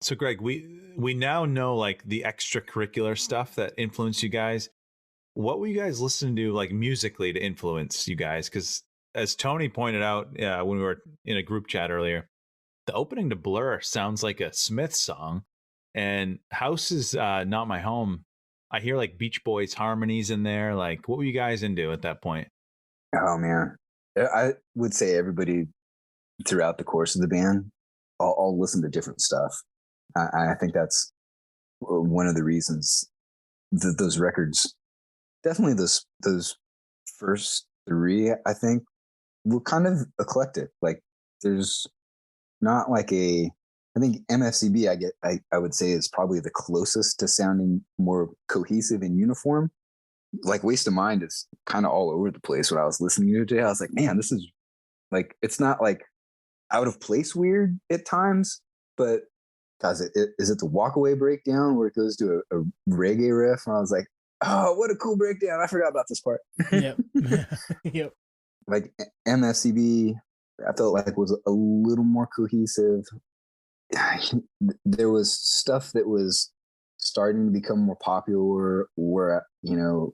So Greg, we now know like the extracurricular stuff that influenced you guys. What were you guys listening to like musically to influence you guys? Because as Tony pointed out when we were in a group chat earlier, the opening to Blur sounds like a Smiths song, and House is Not My Home. I hear like Beach Boys harmonies in there. Like, what were you guys into at that point? Oh man, I would say everybody throughout the course of the band all listen to different stuff. I think that's one of the reasons that those records, definitely those first three, I think, were kind of eclectic. Like, there's not like I think MFZB, I would say, is probably the closest to sounding more cohesive and uniform. Like, Waste of Mind is kind of all over the place. When I was listening to it today, I was like, man, this is like, it's not like out of place weird at times, but guys, is it the Walkaway breakdown where it goes to a reggae riff? And I was like, oh, what a cool breakdown. I forgot about this part. Yep. Yep. Like MFCB, I felt like was a little more cohesive. There was stuff that was starting to become more popular where,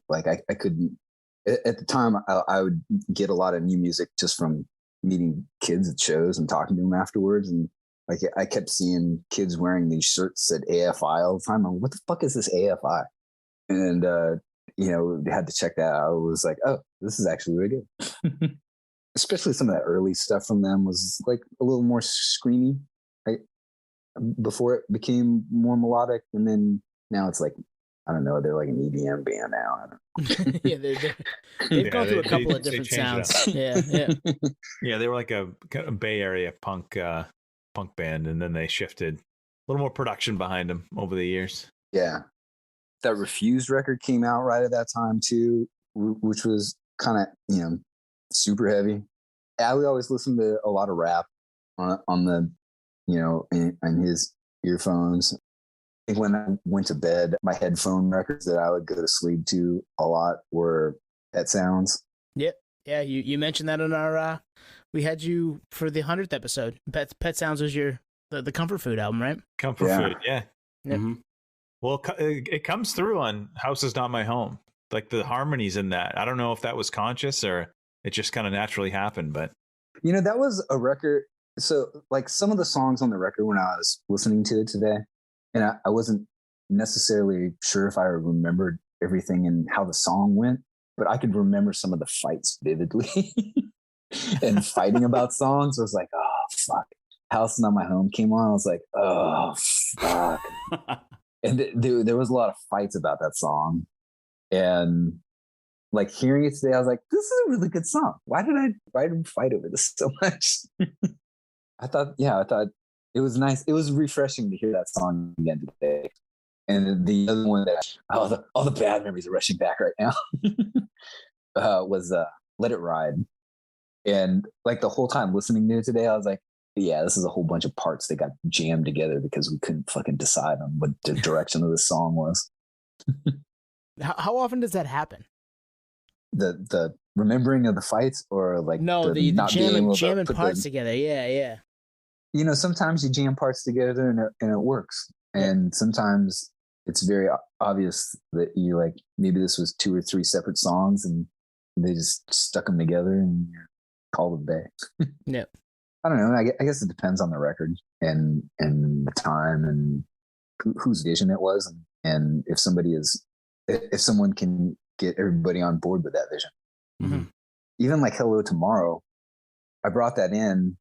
like I couldn't, at the time, I would get a lot of new music just from meeting kids at shows and talking to them afterwards. And like, I kept seeing kids wearing these shirts that said AFI all the time. I'm like, what the fuck is this AFI? And, had to check that out. I was like, oh, this is actually really good. Especially some of that early stuff from them was like a little more screamy, right? Before it became more melodic. And then now it's like, I don't know, they're like an EDM band now. Yeah, they've gone through a couple of different sounds. Yeah. Yeah, they were like a Bay Area punk band, and then they shifted a little more production behind them over the years. Yeah. That Refused record came out right at that time too, which was kind of, super heavy. Ali always listened to a lot of rap on the, in his earphones. I think when I went to bed, my headphone records that I would go to sleep to a lot were Pet Sounds. Yep. Yeah, you mentioned that on our we had you for the 100th episode. Pet Sounds was your the comfort food album, right? Comfort food, yeah. Yep. Mm-hmm. Well, it comes through on House Is Not My Home. Like the harmonies in that. I don't know if that was conscious or it just kind of naturally happened, but that was a record. So like some of the songs on the record when I was listening to it today, and I wasn't necessarily sure if I remembered everything and how the song went, but I could remember some of the fights vividly. And fighting about songs, I was like, oh fuck. House Is Not My Home came on. I was like, oh fuck. And there was a lot of fights about that song. And like hearing it today, I was like, this is a really good song. Why did we fight over this so much? I thought it was nice. It was refreshing to hear that song again today. And the other one that all the bad memories are rushing back right now was Let It Ride. And like the whole time listening to it today, I was like, yeah, this is a whole bunch of parts that got jammed together because we couldn't fucking decide on what the direction of the song was. How often does that happen? The remembering of the fights, or like the jamming parts together. Yeah. Sometimes you jam parts together and it works. And sometimes it's very obvious that you like, maybe this was 2 or 3 separate songs and they just stuck them together and called it a day. Yeah. I don't know. I guess it depends on the record and the time and whose vision it was. And if someone can get everybody on board with that vision. Mm-hmm. Even like Hello Tomorrow, I brought that in.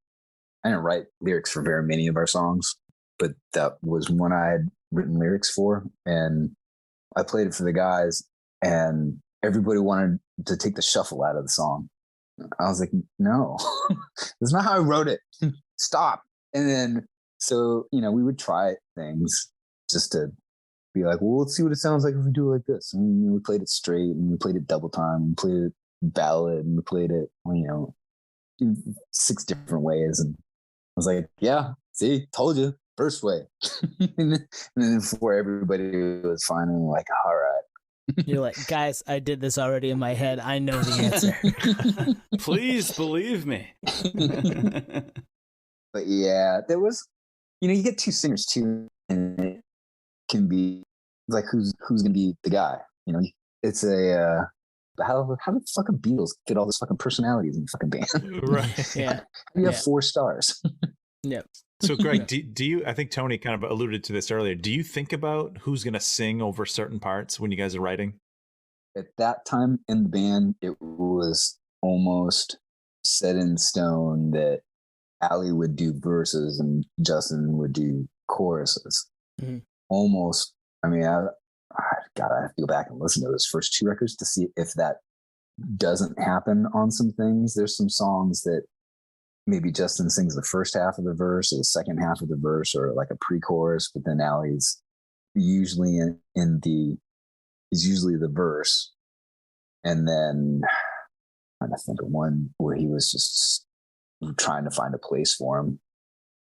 I didn't write lyrics for very many of our songs, but that was one I had written lyrics for. And I played it for the guys and everybody wanted to take the shuffle out of the song. I was like, no, that's not how I wrote it. Stop. And then, so, we would try things just to be like, well, let's see what it sounds like if we do it like this. And we played it straight and we played it double time. We played it ballad and we played it, 6 different ways. And I was like, yeah, see, told you, first way. And then before everybody was finally like, all right. You're like, guys, I did this already in my head. I know the answer. Please believe me. But yeah, there was, you get 2 singers too. and it can be like who's gonna be the guy? You know, it's a how the fucking Beatles get all this fucking personalities in the fucking band? Right. Yeah. You have 4 stars. Yep. So Greg, do you, I think Tony kind of alluded to this earlier. Do you think about who's going to sing over certain parts when you guys are writing? At that time in the band, it was almost set in stone that Ali would do verses and Justin would do choruses. Mm-hmm. Almost, I mean, I have to go back and listen to those first 2 records to see if that doesn't happen on some things. There's some songs that maybe Justin sings the first half of the verse or the second half of the verse or like a pre-chorus, but then Ali's usually is usually the verse. And then I'm trying to think of one where he was just trying to find a place for him.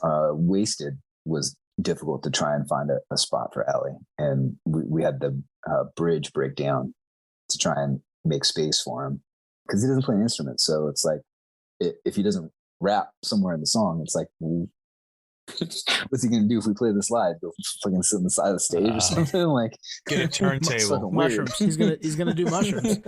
Wasted was difficult to try and find a spot for Ali. And we had the bridge break down to try and make space for him because he doesn't play an instrument. So it's like, if he doesn't rap somewhere in the song, it's like, what's he gonna do if we play this live? Go fucking sit on the side of the stage or something? Like, get a turntable. Mushrooms. He's gonna do mushrooms.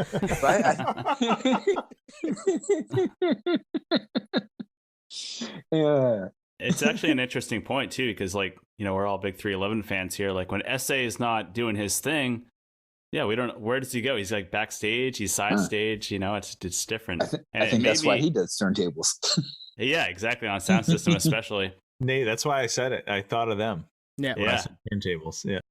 Yeah. It's actually an interesting point too, because like, you know, we're all big 311 fans here. Like when SA is not doing his thing, yeah, we don't. Where does he go? He's like backstage. He's side stage. You know, it's different. I think that's why he does turntables. Yeah, exactly, on sound system especially. Nate, that's why I said it. I thought of them. Yeah. Turntables. Yeah.